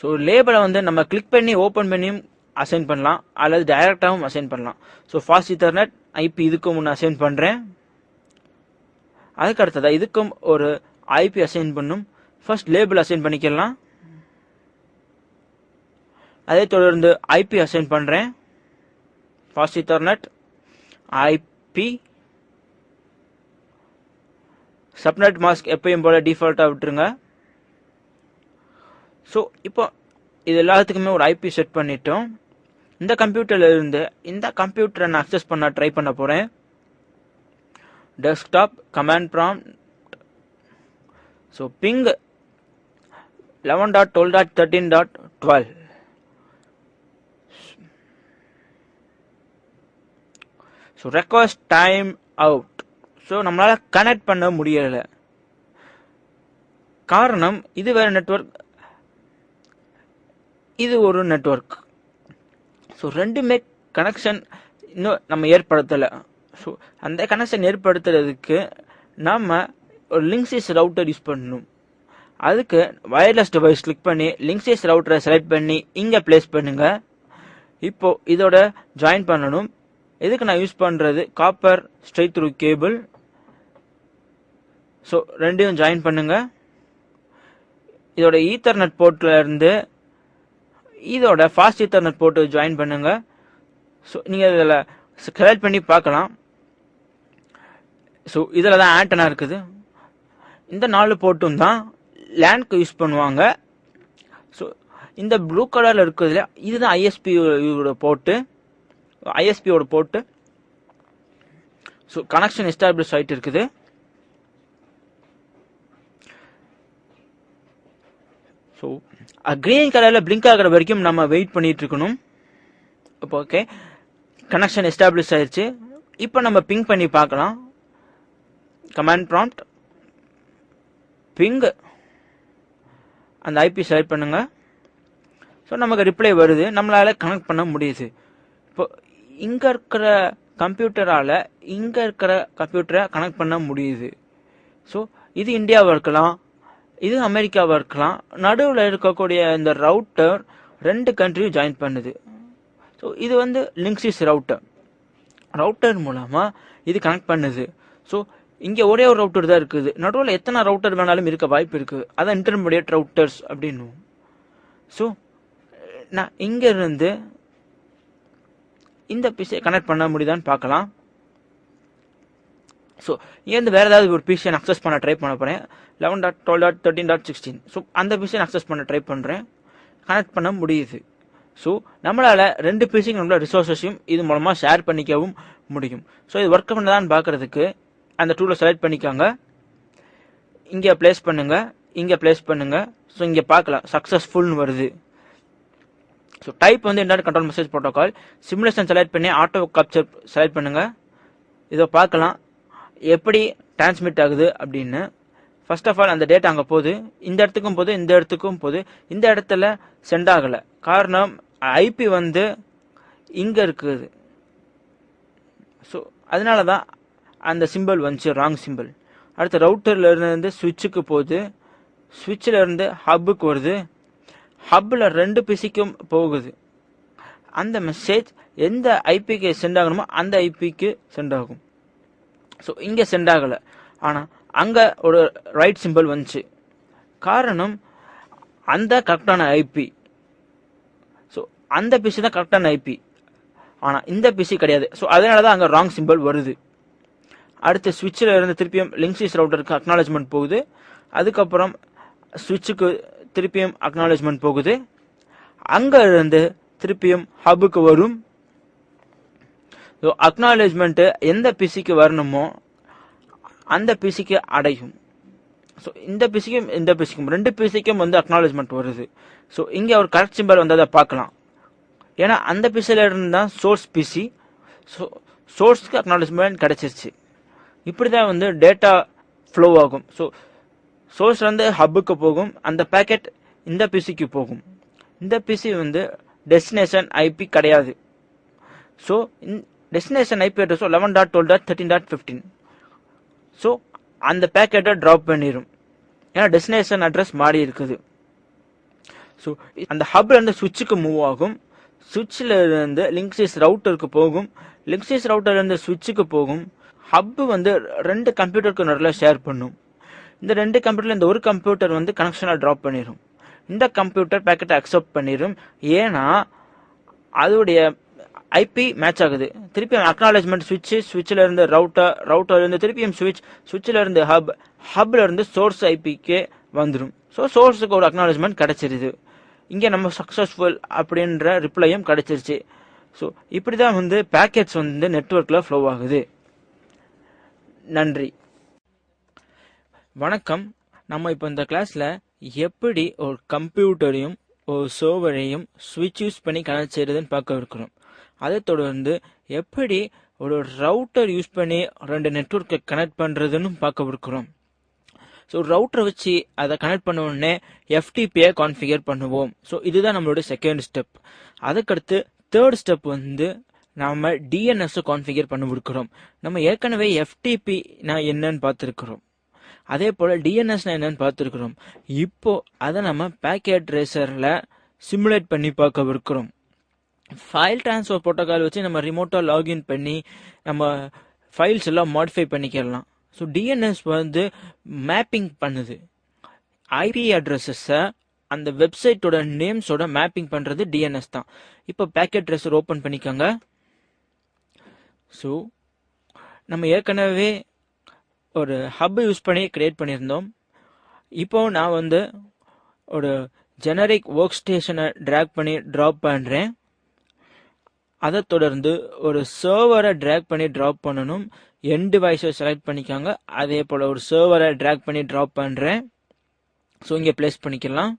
ஸோ லேபிளை வந்து நம்ம கிளிக் பண்ணி ஓப்பன் பண்ணியும் அசைன் பண்ணலாம் அல்லது டைரெக்டாகவும் அசைன் பண்ணலாம். ஸோ ஃபாஸ்ட் ஈத்தர்நெட் ஐபி இதுக்கும் ஒன்று அசைன் பண்ணுறேன். அதுக்கு அடுத்ததாக இதுக்கும் ஒரு ஐபி அசைன் பண்ணும். ஃபர்ஸ்ட் லேபிள் அசைன் பண்ணிக்கலாம். அதே தொடர்ந்து ஐபி அசைன் பண்ணுறேன் fast ethernet IP. Subnet mask எப்பயும் போல டிஃபால்ட்டாக விட்டுருங்க. ஸோ இப்போ இது எல்லாத்துக்குமே ஒரு ஐபி செட் பண்ணிட்டோம். இந்த கம்ப்யூட்டர்ல இருந்து இந்த கம்ப்யூட்டரை நான் அக்சஸ் பண்ண ட்ரை பண்ண போகிறேன். Desktop command prompt. So ping 11.12.13.12. So request time out. So நம்மளால கனெக்ட் பண்ண முடியல. காரணம் இது வேற நெட்வொர்க், இது ஒரு நெட்வொர்க். ஸோ ரெண்டுமே கனெக்ஷன் இன்னும் நம்ம ஏற்படுத்தலை. ஸோ அந்த கனெக்ஷன் ஏற்படுத்துறதுக்கு நம்ம ஒரு லிங்க்ஸிஸ் ரவுட்டர் யூஸ் பண்ணணும். அதுக்கு வயர்லெஸ் டிவைஸ் கிளிக் பண்ணி லிங்க்ஸிஸ் ரவுட்டரை செலக்ட் பண்ணி இங்கே பிளேஸ் பண்ணுங்க. இப்போ இதோட ஜாயின் பண்ணணும். இதுக்கு நான் யூஸ் பண்ணுறது copper straight through cable. So ரெண்டையும் ஜாயின் பண்ணுங்க. இதோட ஈத்தர்நெட் போர்ட்ல இருந்து இதோட ஃபாஸ்ட் ஈத்தர்நெட் போர்ட்டு ஜாயின் பண்ணுங்க. ஸோ நீங்கள் இதில் செலக்ட் பண்ணி பார்க்கலாம். ஸோ இதில் தான் ஆண்டனா இருக்குது. இந்த 4 போர்ட்டும் தான் லேண்ட்க்கு யூஸ் பண்ணுவாங்க. ஸோ இந்த ப்ளூ கலரில் இருக்கிறதுல இதுதான் ஐஎஸ்பியோட போர்ட்டு, ஐஎஸ்பியோட போர்ட்டு. ஸோ கனெக்ஷன் எஸ்டாப்ளிஷ் ஆகிட்டு இருக்குது. ஸோ கிரீன் கலரில் பிளிங்க் ஆகிற வரைக்கும் நம்ம வெயிட் பண்ணிட்டு இருக்கணும். இப்போ ஓகே, கனெக்ஷன் எஸ்டாப்ளிஷ் ஆயிடுச்சு. இப்போ நம்ம பிங் பண்ணி பார்க்கலாம். கமாண்ட் ப்ராம்ப்ட் பிங், அந்த ஐபி செலக்ட் பண்ணுங்க. ஸோ நமக்கு ரிப்ளை வருது, நம்மளால கனெக்ட் பண்ண முடியுது. இப்போ இங்கே இருக்கிற கம்ப்யூட்டரால் இங்கே இருக்கிற கம்ப்யூட்டரை கனெக்ட் பண்ண முடியுது. ஸோ இது இந்தியாவாக இருக்கலாம், இது அமெரிக்காவாக இருக்கலாம். நடுவில் இருக்கக்கூடிய இந்த ரவுட்டர் 2 கண்ட்ரியும் ஜாயின் பண்ணுது. ஸோ இது வந்து லிங்க்ஸிஸ் ரவுட்டர் மூலமாக இது கனெக்ட் பண்ணுது. ஸோ இங்கே ஒரே ஒரு ரவுட்டர் தான் இருக்குது. நடுவில் எத்தனை ரவுட்டர் வேணாலும் இருக்க வாய்ப்பு இருக்குது. அதான் இன்டர்மீடியட் ரவுட்டர்ஸ் அப்படின்னு. ஸோ நான் இங்கேருந்து இந்த பிசியை கனெக்ட் பண்ண முடியுதான்னு பார்க்கலாம். ஸோ இங்கேருந்து வேறு ஏதாவது ஒரு பிசியை அக்சஸ் பண்ண ட்ரை பண்ண போகிறேன். 11.12.13.16. ஸோ அந்த பிசியை அக்சஸ் பண்ண ட்ரை பண்ணுறேன். கனெக்ட் பண்ண முடியுது. ஸோ நம்மளால் 2 பிசிக்கு நம்மளோட ரிசோர்ஸஸையும் இது மூலமாக ஷேர் பண்ணிக்கவும் முடியும். ஸோ இது ஒர்க் பண்ணதான்னு பார்க்குறதுக்கு அந்த டூலை செலக்ட் பண்ணிக்காங்க. இங்கே ப்ளேஸ் பண்ணுங்க, இங்கே ப்ளேஸ் பண்ணுங்க. ஸோ இங்கே பார்க்கலாம் சக்ஸஸ்ஃபுல்னு வருது. ஸோ டைப் வந்து internet control message protocol. Simulation select பண்ணி ஆட்டோ கேப்சர் செலக்ட் பண்ணுங்க. இதை பார்க்கலாம் எப்படி டிரான்ஸ்மிட் ஆகுது அப்படின்னு. ஃபர்ஸ்ட் ஆஃப் ஆல் அந்த டேட்டா அங்கே போகுது, இந்த இடத்துக்கும் போகுது, இந்த இடத்துக்கும் போகுது. இந்த இடத்துல சென்ட் ஆகலை, காரணம் ஐபி வந்து இங்கே இருக்குது. ஸோ அதனால தான் அந்த சிம்பிள் வந்துச்சு, ராங் சிம்பிள். அடுத்து ரவுட்டர்ல இருந்து சுவிட்சுக்கு போகுது, சுவிட்சில் இருந்து ஹப்புக்கு வருது, ஹப்பில் 2 பிசிக்கும் போகுது. அந்த மெசேஜ் எந்த ஐபிக்கு சென்ட் ஆகணுமோ அந்த ஐபிக்கு சென்ட் ஆகும். ஸோ இங்கே சென்ட் ஆகலை, ஆனால் அங்கே ஒரு ரைட் சிம்பிள் வந்துச்சு, காரணம் அந்த கரெக்டான ஐபி. ஸோ அந்த பிசி தான் கரெக்டான ஐபி, ஆனால் இந்த பிசி கிடையாது. ஸோ அதனால தான் அங்கே ராங் சிம்பிள் வருது. அடுத்து சுவிட்சில் இருந்து திருப்பியும் லிங்க்ஸிஸ் ரவுட்டருக்கு அக்னாலஜ்மெண்ட் போகுது, அதுக்கப்புறம் சுவிட்சுக்கு திருப்பியும் அக்னாலஜ்மெண்ட் போகுது, அங்கே இருந்து திருப்பியும் ஹப்புக்கு வரும். ஸோ அக்னாலஜ்மெண்ட்டு எந்த பிசிக்கு வரணுமோ அந்த பிசிக்கு அடையும். ஸோ இந்த பிசிக்கும் இந்த பிசிக்கும் 2 பிசிக்கும் வந்து அக்னாலஜ்மெண்ட் வருது. ஸோ இங்கே ஒரு கரெக்ட் சிம்பிள் வந்ததை பார்க்கலாம், ஏன்னா அந்த பிசியில் இருந்து தான் சோர்ஸ் பிசி. ஸோ சோர்ஸ்க்கு அக்னாலஜ்மெண்ட் கிடைச்சிருச்சு. இப்படி தான் வந்து டேட்டா ஃப்ளோ ஆகும். ஸோ சோர்ஸ்லேருந்து ஹப்புக்கு போகும், அந்த பேக்கெட் இந்த பிசிக்கு போகும். இந்த பிசி வந்து டெஸ்டினேஷன் ஐபி கிடையாது. ஸோ டெஸ்டினேஷன் ஐபி அட்ரஸோ 11.12.13.15. ஸோ அந்த பேக்கெட்டை ட்ராப் பண்ணிடும், ஏன்னா டெஸ்டினேஷன் அட்ரஸ் மாறி இருக்குது. ஸோ அந்த ஹப்ல இருந்து சுவிட்சுக்கு மூவ் ஆகும், சுவிட்சில் இருந்து லிங்க்ஸிஸ் ரவுட்டருக்கு போகும், லிங்க்ஸிஸ் ரவுட்டர் இருந்து சுவிட்சுக்கு போகும். ஹப்பு வந்து 2 கம்ப்யூட்டருக்கு நடுவில் ஷேர் பண்ணும். இந்த 2 கம்ப்யூட்டர்ல இந்த ஒரு கம்ப்யூட்டர் வந்து கனெக்ஷனை ட்ராப் பண்ணிடும். இந்த கம்ப்யூட்டர் பேக்கெட்டை அக்செப்ட் பண்ணிடும், ஏன்னா அதோடைய ஐபி மேட்ச் ஆகுது. திருப்பியும் அக்னாலஜ்மெண்ட் சுவிட்ச், சுவிட்சில் இருந்து ரவுட்டர், ரவுட்டர்ல இருந்து திருப்பியும் சுவிட்ச், சுவிட்சில் இருந்து ஹப், ஹப்ல இருந்து சோர்ஸ் ஐபிக்கே வந்துடும். ஸோ சோர்ஸுக்கு ஒரு அக்னாலஜ்மெண்ட் கிடைச்சிருது. இங்கே நம்ம சக்ஸஸ்ஃபுல் அப்படின்ற ரிப்ளையும் கிடைச்சிருச்சு. ஸோ இப்படி தான் வந்து பேக்கெட்ஸ் வந்து நெட்வொர்க்கில் ஃப்ளோ ஆகுது. நன்றி, வணக்கம். நம்ம இப்போ இந்த கிளாஸில் எப்படி ஒரு கம்ப்யூட்டரையும் ஒரு சர்வரையும் ஸ்விட்ச் யூஸ் பண்ணி கனெக்ட் செய்யறதுன்னு பார்க்க இருக்கிறோம். அதை தொடர்ந்து எப்படி ஒரு ரவுட்டர் யூஸ் பண்ணி 2 நெட்வொர்க்கை கனெக்ட் பண்ணுறதுன்னு பார்க்க இருக்கிறோம். ஸோ ரவுட்டரை வச்சு அதை கனெக்ட் பண்ண உடனே எஃப்டிபியை கான்ஃபிகர் பண்ணுவோம். ஸோ இதுதான் நம்மளோட செகண்ட் ஸ்டெப். அதுக்கடுத்து தேர்ட் ஸ்டெப் வந்து நாம் டிஎன்எஸ் கான்ஃபிகர் பண்ண இருக்கிறோம். நம்ம ஏற்கனவே எஃப்டிபி நான் என்னன்னு பார்த்துருக்கிறோம், அதே போல் டிஎன்எஸ்னா என்னன்னு பார்த்துருக்குறோம். இப்போ அதை நம்ம பேக்கெட் ட்ரேசரில் சிமுலேட் பண்ணி பார்க்க இருக்கிறோம். ஃபைல் ட்ரான்ஸ்ஃபர் ப்ரோட்டோகால் வச்சு நம்ம ரிமோட்டாக லாகின் பண்ணி நம்ம ஃபைல்ஸ் எல்லாம் மாடிஃபை பண்ணிக்கலாம். ஸோ டிஎன்எஸ் வந்து மேப்பிங் பண்ணுது. ஐபி அட்ரஸஸை அந்த வெப்சைட்டோட நேம்ஸோட மேப்பிங் பண்ணுறது டிஎன்எஸ் தான். இப்போ பேக்கெட் ட்ரேசர் ஓப்பன் பண்ணிக்கோங்க. ஸோ நம்ம ஏற்கனவே ஒரு ஹப் யூஸ் பண்ணி கிரியேட் பண்ணியிருந்தோம். இப்போ நான் வந்து ஒரு ஜெனரிக் ஒர்க் ஸ்டேஷனை ட்ராக் பண்ணி ட்ராப் பண்ணுறேன். அதை தொடர்ந்து ஒரு சர்வரை ட்ராக் பண்ணி ட்ராப் பண்ணணும். என் டிவைஸை செலக்ட் பண்ணிக்காங்க. அதே போல் ஒரு சர்வரை ட்ராக் பண்ணி ட்ராப் பண்ணுறேன். ஸோ இங்கே பிளேஸ் பண்ணிக்கலாம்.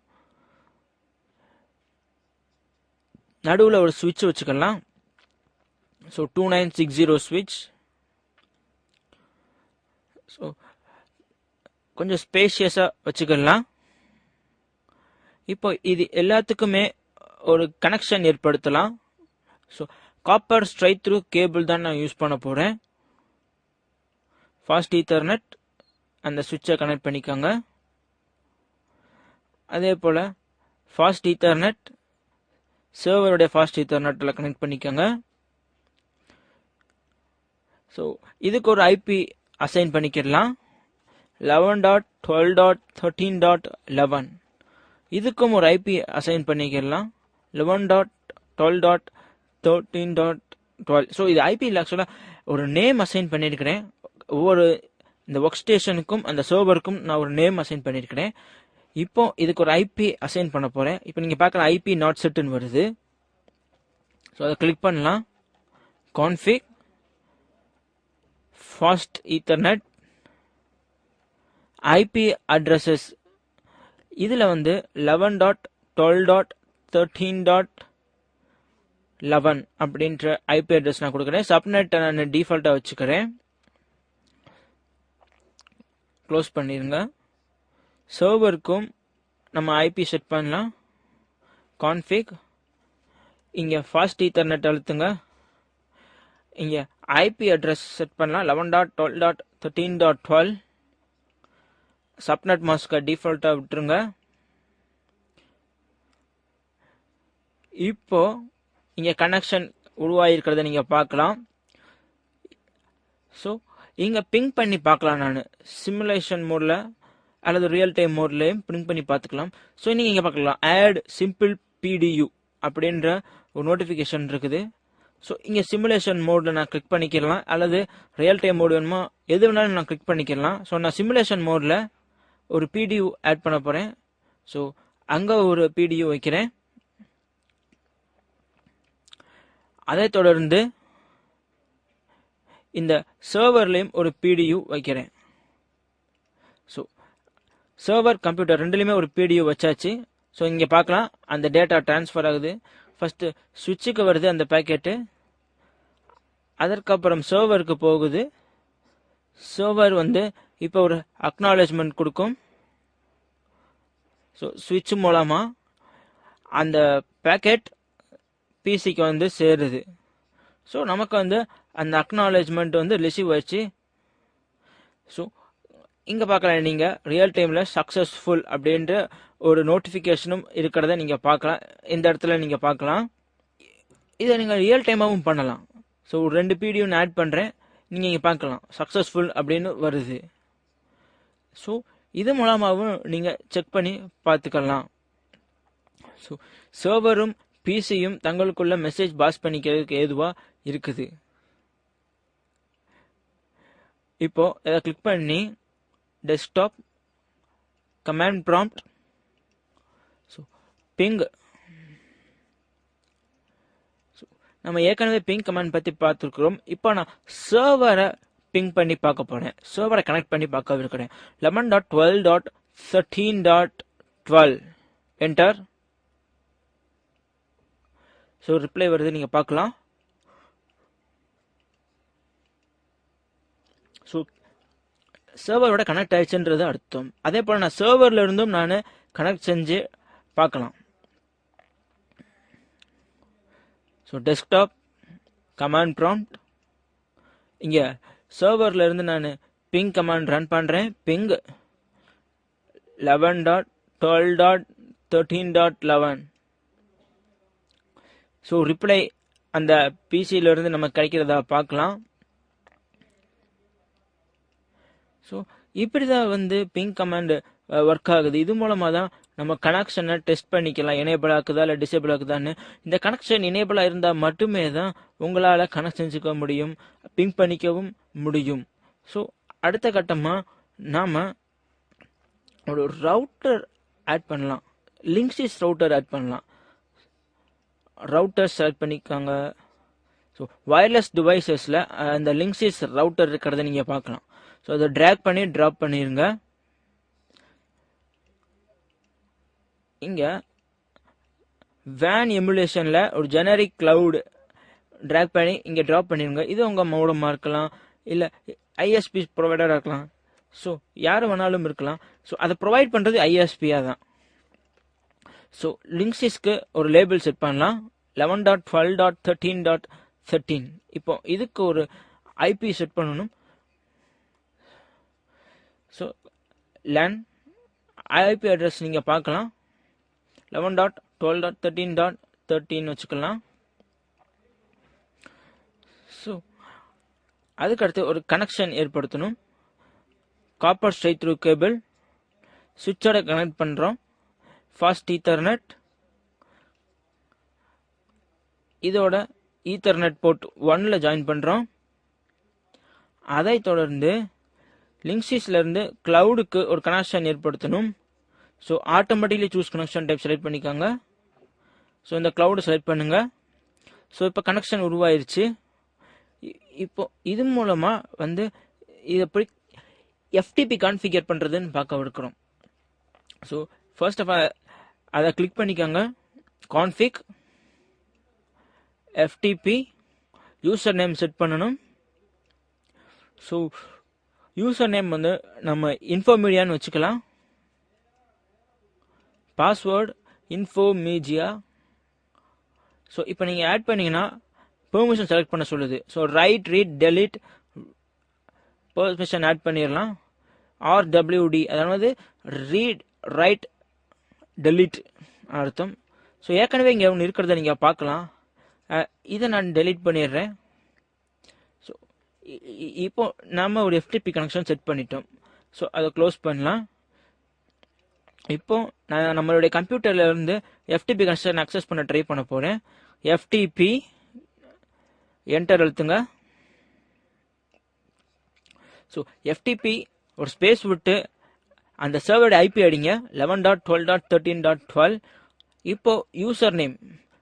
நடுவில் ஒரு சுவிட்ச் வச்சுக்கலாம். ஸோ 2960 ஸ்விட்ச். ஸோ கொஞ்சம் ஸ்பேஷியஸாக வச்சுக்கலாம். இப்போ இது எல்லாத்துக்குமே ஒரு கனெக்ஷன் ஏற்படுத்தலாம். So copper straight through cable தான் நான் யூஸ் பண்ண போகிறேன். ஃபாஸ்ட் ஈத்தர்நெட் அந்த சுவிட்சை கனெக்ட் பண்ணிக்கோங்க. அதே போல் ஃபாஸ்ட் ஈத்தர்நெட் சர்வருடைய ஃபாஸ்ட் ஈத்தர்நெட்டில் கனெக்ட் பண்ணிக்கோங்க. ஸோ இதுக்கு ஒரு ஐபி அசைன் பண்ணிக்கலாம். 11.12.13.11. இதுக்கும் ஒரு ஐபி அசைன் பண்ணிக்கலாம். 11.12.13.12. ஸோ இது ஐபி இல்லை, ஆக்சுவலாக ஒரு நேம் அசைன் பண்ணியிருக்கிறேன். ஒவ்வொரு இந்த ஒர்க் ஸ்டேஷனுக்கும் அந்த சர்வருக்கும் நான் ஒரு நேம் அசைன் பண்ணியிருக்கிறேன். இப்போ இதுக்கு ஒரு ஐபி அசைன் பண்ண போறேன். இப்போ நீங்க பார்க்கலாம் ஐபி நாட் செட்னு வருது. ஸோ அதை கிளிக் பண்ணலாம். Config fast ethernet IP addresses இதில் வந்து 11.12.13.11 அப்படின்ற ஐபி அட்ரஸ் நான் கொடுக்குறேன். சப்நெட் நான் டிஃபால்ட்டாக வச்சுக்கிறேன். க்ளோஸ் பண்ணிடுங்க. சர்வருக்கும் நம்ம ஐபி செட் பண்ணலாம். கான்ஃபிக் இங்கே ஃபாஸ்ட் ஈத்தர்நெட் அழுத்துங்க. இங்கே ஐபி அட்ரஸ் செட் பண்ணலாம் 11.12.13.12. சப்நெட் மாஸ்கை டிஃபால்ட்டாக விட்டுருங்க. இப்போ இங்கே கனெக்ஷன் உருவாகிருக்கிறத நீங்கள் பார்க்கலாம். ஸோ இங்கே பிங் பண்ணி பார்க்கலாம். நான் சிமுலேஷன் மோடில் அல்லது ரியல் டைம் மோட்லையும் பிங் பண்ணி பார்த்துக்கலாம். ஸோ நீங்கள் இங்கே பார்க்கலாம் ஆட் சிம்பிள் பிடியூ அப்படின்ற ஒரு நோட்டிஃபிகேஷன் இருக்குது. ஸோ இங்கே சிமுலேஷன் மோடில் நான் கிளிக் பண்ணிக்கலாம் அல்லது ரியல் டைம் மோடு வேணுமா எது வேணாலும் நான் கிளிக் பண்ணிக்கலாம். ஸோ நான் சிமுலேஷன் மோடில் ஒரு பிடியூ ஆட் பண்ண போகிறேன். ஸோ அங்கே ஒரு பிடியூ வைக்கிறேன். அதை தொடர்ந்து இந்த சர்வர்லையும் ஒரு பிடியூ வைக்கிறேன். ஸோ சர்வர் கம்ப்யூட்டர் ரெண்டுலையுமே ஒரு பிடியூ வச்சாச்சு. ஸோ இங்கே பார்க்கலாம் அந்த டேட்டா டிரான்ஸ்ஃபர் ஆகுது. ஃபர்ஸ்ட் சுவிட்சுக்கு வருது அந்த பேக்கெட்டு, அதற்கப்புறம் சர்வருக்கு போகுது. சர்வர் வந்து இப்போ ஒரு அக்னாலேஜ்மெண்ட் கொடுக்கும். ஸோ சுவிட்ச் மூலமா அந்த பேக்கெட் பிசிக்கு வந்து சேருது. ஸோ நமக்கு வந்து அந்த அக்னாலேஜ்மெண்ட் வந்து ரிசீவ் ஆயிடுச்சு. ஸோ இங்கே பார்க்கலாம் நீங்கள் ரியல் டைமில் சக்ஸஸ்ஃபுல் அப்படின்ற ஒரு நோட்டிஃபிகேஷனும் இருக்கிறத நீங்கள் பார்க்கலாம். இந்த இடத்துல நீங்கள் பார்க்கலாம். இதை நீங்கள் ரியல் டைமாகவும் பண்ணலாம். ஸோ ஒரு 2 பிடியூ ஆட் பண்ணுறேன். நீங்கள் இங்கே பார்க்கலாம் சக்ஸஸ்ஃபுல் அப்படின்னு வருது. ஸோ இது மூலமாகவும் நீங்கள் செக் பண்ணி பார்த்துக்கலாம். ஸோ சர்வரும் பிசியும் தங்களுக்குள்ள மெசேஜ் பாஸ் பண்ணிக்கிறதுக்கு ஏதுவாக இருக்குது. இப்போ இதை கிளிக் பண்ணி டெஸ்க்டாப் கமாண்ட் ப்ராம்ப்ட் பிங். நம்ம ஏற்கனவே பிங் கமாண்ட் பற்றி பார்த்துருக்கிறோம். இப்போ நான் சர்வரை பிங் பண்ணி பார்க்க போறேன். சர்வரை கனெக்ட் பண்ணி பார்க்க இருக்கிறேன். 11.12.13.12 என்டர். ஸோ ரிப்ளை வருது நீங்க பார்க்கலாம். ஸோ சர்வரோட கனெக்ட் ஆயிடுச்சுன்றது அர்த்தம். அதே போல நான் சர்வர்ல இருந்தும் நான் கனெக்ட் செஞ்சு பார்க்கலாம். ஸோ டெஸ்க்டாப் கமாண்ட் ப்ராம்ப்ட் இங்க சர்வர்ல இருந்து நான் பிங் கமாண்ட் ரன் பண்றேன். பிங் 11.12.13.11. ஸோ ரிப்ளை அந்த பிசியில இருந்து நமக்கு கிடைக்கிறதா பார்க்கலாம். ஸோ இப்படிதான் வந்து பிங் கமாண்ட் ஒர்க் ஆகுது. இது மூலமா தான் நம்ம கனெக்ஷனை டெஸ்ட் பண்ணிக்கலாம், எனேபிள் ஆகுதா இல்லை டிசேபிள் ஆகுதான்னு. இந்த கனெக்ஷன் எனேபிளாக இருந்தால் மட்டுமே தான் உங்களால் கனெக்ட் செஞ்சுக்க முடியும், பிங் பண்ணிக்கவும் முடியும். ஸோ அடுத்த கட்டமாக நாம் ஒரு ரவுட்டர் ஆட் பண்ணலாம். லிங்க்ஸிஸ் ரவுட்டர் ஆட் பண்ணலாம். ரவுட்டர்ஸ் ஆட் பண்ணிக்காங்க. ஸோ வயர்லெஸ் டிவைசஸில் அந்த லிங்க்ஸிஸ் ரவுட்டர் இருக்கிறத நீங்கள் பார்க்கலாம். ஸோ அதை ட்ராக் பண்ணி ட்ராப் பண்ணிடுங்க. இங்கே வேன் எமுலேஷனில் ஒரு ஜெனரிக் கிளவுட் ட்ராக் பண்ணி இங்கே ட்ராப் பண்ணிடுங்க. இது உங்கள் மோடமாக இருக்கலாம், இல்லை ஐஎஸ்பி ப்ரொவைடராக இருக்கலாம். ஸோ யார் வேணாலும் இருக்கலாம். ஸோ அதை ப்ரொவைட் பண்ணுறது ஐஎஸ்பியாக தான். ஸோ லிங்க்ஸிஸ்க்கு ஒரு லேபிள் செட் பண்ணலாம். 11.12.13.13. இப்போ இதுக்கு ஒரு ஐபி செட் பண்ணணும். ஸோ லேன் ஐபி அட்ரஸ் நீங்கள் பார்க்கலாம். 11.12.13.13 வச்சுக்கலாம். ஸோ அதுக்கடுத்து ஒரு கனெக்ஷன் ஏற்படுத்தணும். காப்பர் ஸ்ட்ரைட் த்ரூ கேபிள் சுவிட்சோட கனெக்ட் பண்ணுறோம். ஃபாஸ்ட் ஈத்தர்நெட் இதோட ஈத்தர்நெட் போர்ட் 1ல ஜாயின் பண்ணுறோம். அதை தொடர்ந்து லிங்க்ஸிஸ்லேருந்து க்ளவுடுக்கு ஒரு கனெக்ஷன் ஏற்படுத்தணும். So automatically choose connection type select பண்ணிக்கோங்க. ஸோ இந்த க்ளவுடு செலக்ட் பண்ணுங்க. ஸோ இப்போ கனெக்ஷன் உருவாயிருச்சு. இப்போ இது மூலமாக இது எப்படி எஃப்டிபி கான்ஃபிகர் பண்ணுறதுன்னு பார்க்க இருக்கிறோம். ஸோ ஃபர்ஸ்ட் ஆஃப் ஆல் அதை கிளிக் பண்ணிக்கோங்க. Config FTP user name set பண்ணணும். ஸோ யூசர் நேம் நம்ம இன்ஃபோமீடியான்னு வச்சுக்கலாம். பாஸ்வேர்டு இன்ஃபோமீடியா. ஸோ இப்போ நீங்கள் ஆட் பண்ணிங்கன்னா பெர்மிஷன் செலக்ட் பண்ண சொல்லுது. So write, read, delete permission add பண்ணிடலாம். RWD அதாவது ரீட், ரைட், டெலிட் அர்த்தம். ஸோ ஏற்கனவே இங்கே ஒன்று இருக்கிறத நீங்கள் பார்க்கலாம். இதை நான் டெலிட் பண்ணிடுறேன். ஸோ இப்போ நம்ம ஒரு FTP கனெக்ஷன் செட் பண்ணிட்டோம். ஸோ அதை க்ளோஸ் பண்ணலாம். இப்போ நான் நம்மளுடைய கம்ப்யூட்டர்ல இருந்து FTP கனெக்ஷன் அக்சஸ் பண்ண ட்ரை பண்ண போறேன். FTP என்டர் அழுத்துங்க. ஸோ FTP ஒரு ஸ்பேஸ் விட்டு அந்த சர்வரோட IP அடிங்க 11.12.13.12. இப்போ user name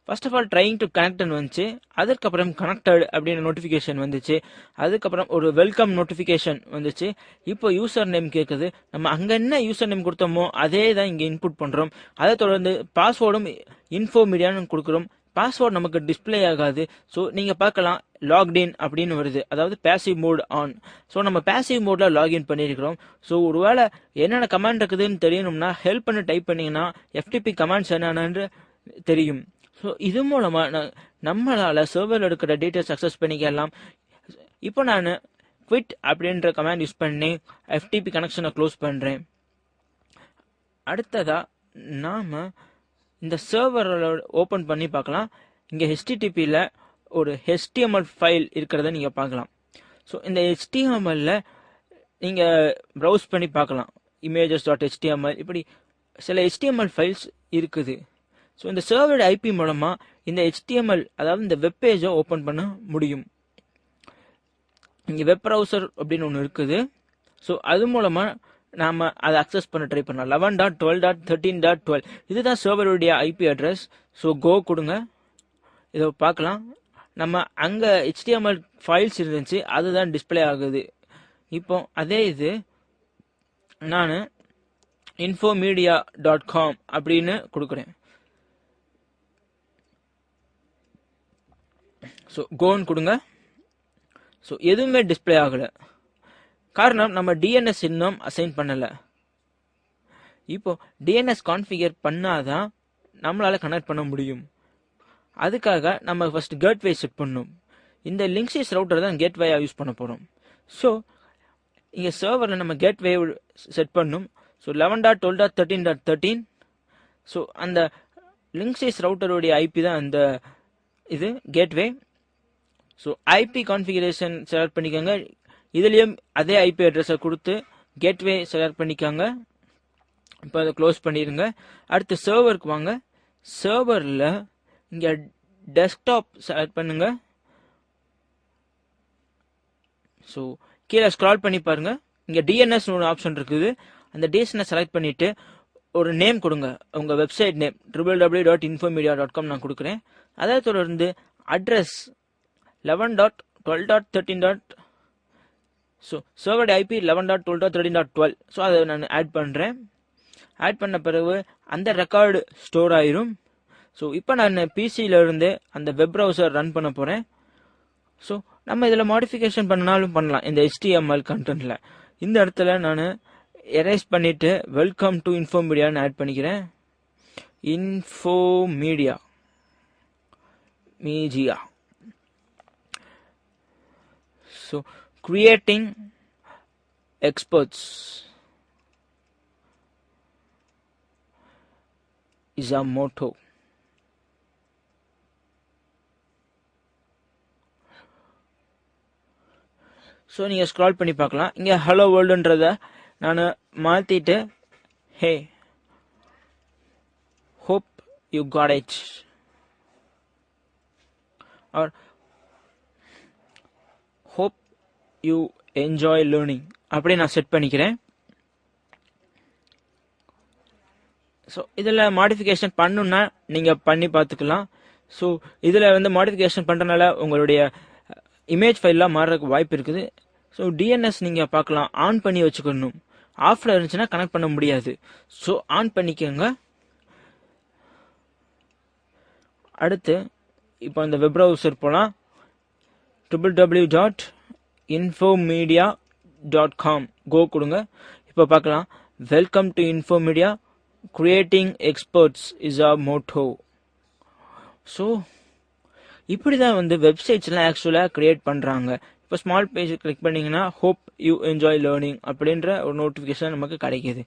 first of all trying to கனெக்ட்னு வந்துச்சு. அதுக்கப்புறம் கனெக்டட் அப்படின்னு நோட்டிஃபிகேஷன் வந்துச்சு. அதுக்கப்புறம் ஒரு வெல்கம் நோட்டிஃபிகேஷன் வந்துச்சு. இப்போ யூசர் நேம் கேட்குது. நம்ம அங்கே என்ன யூசர் நேம் கொடுத்தோமோ அதே தான் இங்கே இன்புட் பண்ணுறோம். அதை தொடர்ந்து பாஸ்வேர்டும் இன்ஃபோமீடியான்னு கொடுக்குறோம். பாஸ்வேர்டு நமக்கு டிஸ்பிளே ஆகாது. ஸோ நீங்கள் பார்க்கலாம் லாக்டின் அப்படின்னு வருது, அதாவது பேசிவ் மோட் ஆன். ஸோ நம்ம பேசிவ் மோடில் லாகின் பண்ணியிருக்கிறோம். ஸோ ஒருவேளை என்னென்ன கமாண்ட் இருக்குதுன்னு தெரியணும்னா ஹெல்ப் பண்ணி டைப் பண்ணிங்கன்னா FTP கமாண்ட்ஸ் என்னென்னு தெரியும். ஸோ இது மூலமாக நம்மளால் சர்வரில் இருக்கிற டீட்டெயில்ஸ் அக்சஸ் பண்ணிக்கலாம். இப்போ நான் குவிட் அப்படின்ற கமாண்ட் யூஸ் பண்ணி FTP கனெக்ஷனை க்ளோஸ் பண்ணுறேன். அடுத்ததாக நாம் இந்த சர்வரோட ஓப்பன் பண்ணி பார்க்கலாம். இங்கே HTTPயில் ஒரு HTML ஃபைல் இருக்கிறத நீங்கள் பார்க்கலாம். ஸோ இந்த HTMLல நீங்கள் ப்ரௌஸ் பண்ணி பார்க்கலாம். images.html இப்படி சில HTML ஃபைல்ஸ் இருக்குது. ஸோ இந்த சர்வரோட IP மூலமாக இந்த HTML அதாவது இந்த வெப் பேஜை ஓப்பன் பண்ண முடியும். இங்கே வெப் ப்ரௌசர் அப்படின்னு ஒன்று இருக்குது. ஸோ அது மூலமாக நாம் அதை அக்சஸ் பண்ண ட்ரை பண்ணலாம். 11.12.13.12 இதுதான் சர்வருடைய IP அட்ரஸ். ஸோ கோ கொடுங்க. இதை பார்க்கலாம். நம்ம அங்கே HTML ஃபைல்ஸ் இருந்துச்சு, அதுதான் டிஸ்பிளே ஆகுது. இப்போ அதே இது நான் infomedia.com அப்படின்னு கொடுக்குறேன். ஸோ கோன்னு கொடுங்க. ஸோ எதுவுமே டிஸ்பிளே ஆகலை. காரணம் நம்ம DNS இன்னும் அசைன் பண்ணலை. இப்போ DNS கான்ஃபிகர் பண்ணாதான் நம்மளால் கனெக்ட் பண்ண முடியும். அதுக்காக நம்ம ஃபர்ஸ்ட் கேட்வே செட் பண்ணணும். இந்த லிங்க்ஸிஸ் ரவுட்டர் தான் கேட்வேயாக யூஸ் பண்ண போகிறோம். ஸோ இங்கே சர்வரில் நம்ம கேட்வே செட் பண்ணணும். ஸோ 11.12.13.13. ஸோ அந்த லிங்க்ஸிஸ் ரவுட்டருடைய IP தான் அந்த இது gateway. So IP configuration select பண்ணிக்கோங்க. இதுலேயும் அதே IP அட்ரஸை கொடுத்து கேட்வே செலக்ட் பண்ணிக்கோங்க. இப்போ அதை க்ளோஸ் பண்ணிடுங்க. அடுத்து சர்வருக்கு வாங்க. சர்வரில் இங்கே டெஸ்க்டாப் செலக்ட் பண்ணுங்க. ஸோ கீழே ஸ்க்ரால் பண்ணி பாருங்க. இங்கே DNS ஒரு ஆப்ஷன் இருக்குது. அந்த DNS செலக்ட் பண்ணிட்டு ஒரு நேம் கொடுங்க. உங்கள் வெப்சைட் நேம் www.infomedia.com நான் கொடுக்குறேன். அதை தொடர்ந்து அட்ரஸ் 11.12.13. ஸோ சர்வரோட IP 11.12.13.12. ஸோ அதை நான் ஆட் பண்ணுறேன். ஆட் பண்ண பிறகு அந்த ரெக்கார்டு ஸ்டோர் ஆயிரும். ஸோ இப்போ நான் PCயிலிருந்து அந்த வெப் ப்ரௌசர் ரன் பண்ண போகிறேன். ஸோ நம்ம இதில் மாடிஃபிகேஷன் பண்ணாலும் பண்ணலாம். இந்த HTML கண்டென்ட்டில் இந்த இடத்துல நான் எரேஸ் பண்ணிவிட்டு வெல்கம் டு இன்ஃபோமீடியான்னு ஆட் பண்ணிக்கிறேன். Infomedia media. So creating experts is a motto. So நீங்கள் ஸ்க்ரால் பண்ணி பார்க்கலாம். இங்கே ஹலோ வேர்ல்டுன்றத நான் மாற்றிட்டு hey hope you got it or hope you enjoy learning அப்படி நான் செட் பண்ணிக்கிறேன். ஸோ இதில் மாடிஃபிகேஷன் பண்ணணுன்னா நீங்கள் பண்ணி பார்த்துக்கலாம். ஸோ இதில் வந்து மாடிஃபிகேஷன் பண்ணுறதுனால உங்களுடைய இமேஜ் ஃபைல்லாம் மாறுறதுக்கு வாய்ப்பு இருக்குது. ஸோ டிஎன்எஸ் நீங்கள் பார்க்கலாம், ஆன் பண்ணி வச்சுக்கணும். ஆஃபில் இருந்துச்சுன்னா கனெக்ட் பண்ண முடியாது. ஸோ ஆன் பண்ணிக்கோங்க. அடுத்து இப்போ இந்த வெப் ப்ரௌசர் போகலாம். www.infomedia.com கோ கொடுங்க. இப்போ பார்க்கலாம், welcome to Infomedia, creating experts is our motto. So இப்படி தான் வந்து வெப்சைட்ஸ்லாம் ஆக்சுவலாக கிரியேட் பண்ணுறாங்க. இப்போ ஸ்மால் பேஜ் கிளிக் பண்ணிங்கன்னா ஹோப் யூ என்ஜாய் லேர்னிங் அப்படின்ற ஒரு நோட்டிஃபிகேஷன் நமக்கு கிடைக்கிது.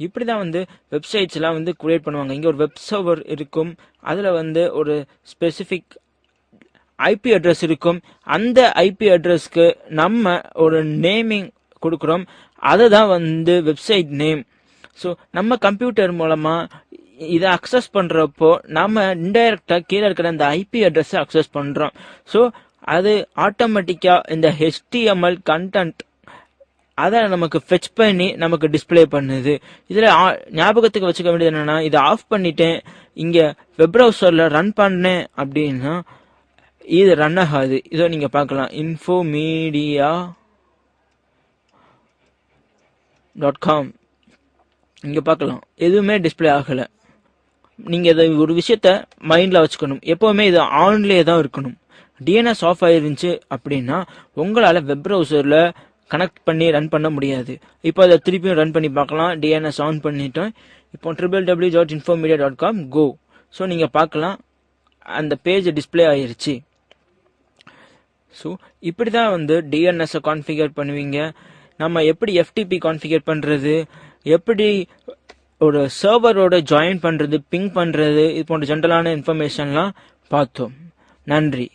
இப்படி தான் வந்து வெப்சைட்ஸ்லாம் வந்து கிரியேட் பண்ணுவாங்க. இங்கே ஒரு வெப் சர்வர் இருக்கும், அதில் வந்து ஒரு ஸ்பெசிஃபிக் ஐபி அட்ரஸ் இருக்கும். அந்த ஐபி அட்ரஸ்க்கு நம்ம ஒரு நேமிங் கொடுக்குறோம், அதுதான் வந்து வெப்சைட் நேம். ஸோ நம்ம கம்ப்யூட்டர் மூலமாக இதை அக்சஸ் பண்ணுறப்போ நம்ம இன்டைரக்டாக கீழே இருக்கிற அந்த ஐபி அட்ரஸை அக்சஸ் பண்ணுறோம். ஸோ அது ஆட்டோமேட்டிக்காக இந்த HTML கண்டென்ட் அதை நமக்கு ஃபெச் பண்ணி நமக்கு டிஸ்பிளே பண்ணுது. இதில் ஞாபகத்துக்கு வச்சுக்க வேண்டியது என்னென்னா, இதை ஆஃப் பண்ணிட்டேன், இங்கே வெப் ப்ரௌசரில் ரன் பண்ணேன் அப்படின்னா இது ரன் ஆகாது. இதோ நீங்கள் பார்க்கலாம், infomedia.com இங்கே பார்க்கலாம், எதுவுமே டிஸ்பிளே ஆகலை. நீங்கள் இதை ஒரு விஷயத்த மைண்டில் வச்சுக்கணும், எப்போவுமே இது ஆன்லேயே தான் இருக்கணும். டிஎன்எஸ் ஆஃப் ஆயிருந்துச்சு அப்படின்னா உங்களால் வெப் ப்ரௌசரில் கனெக்ட் பண்ணி ரன் பண்ண முடியாது. இப்போ அதை திருப்பியும் ரன் பண்ணி பார்க்கலாம். டிஎன்எஸ் ஆன் பண்ணிட்டோம். இப்போ www.infomedia.com கோ. ஸோ நீங்கள் பார்க்கலாம், அந்த பேஜ் டிஸ்பிளே ஆயிருச்சு. ஸோ இப்படி தான் வந்து டிஎன்எஸை கான்ஃபிகர் பண்ணுவீங்க. நம்ம எப்படி FTP கான்ஃபிகர் பண்ணுறது, எப்படி ஒரு சர்வரோட ஜாயின் பண்ணுறது, பிங் பண்ணுறது, இது போன்ற ஜென்ரலான இன்ஃபர்மேஷன்லாம் பார்த்தோம். நன்றி.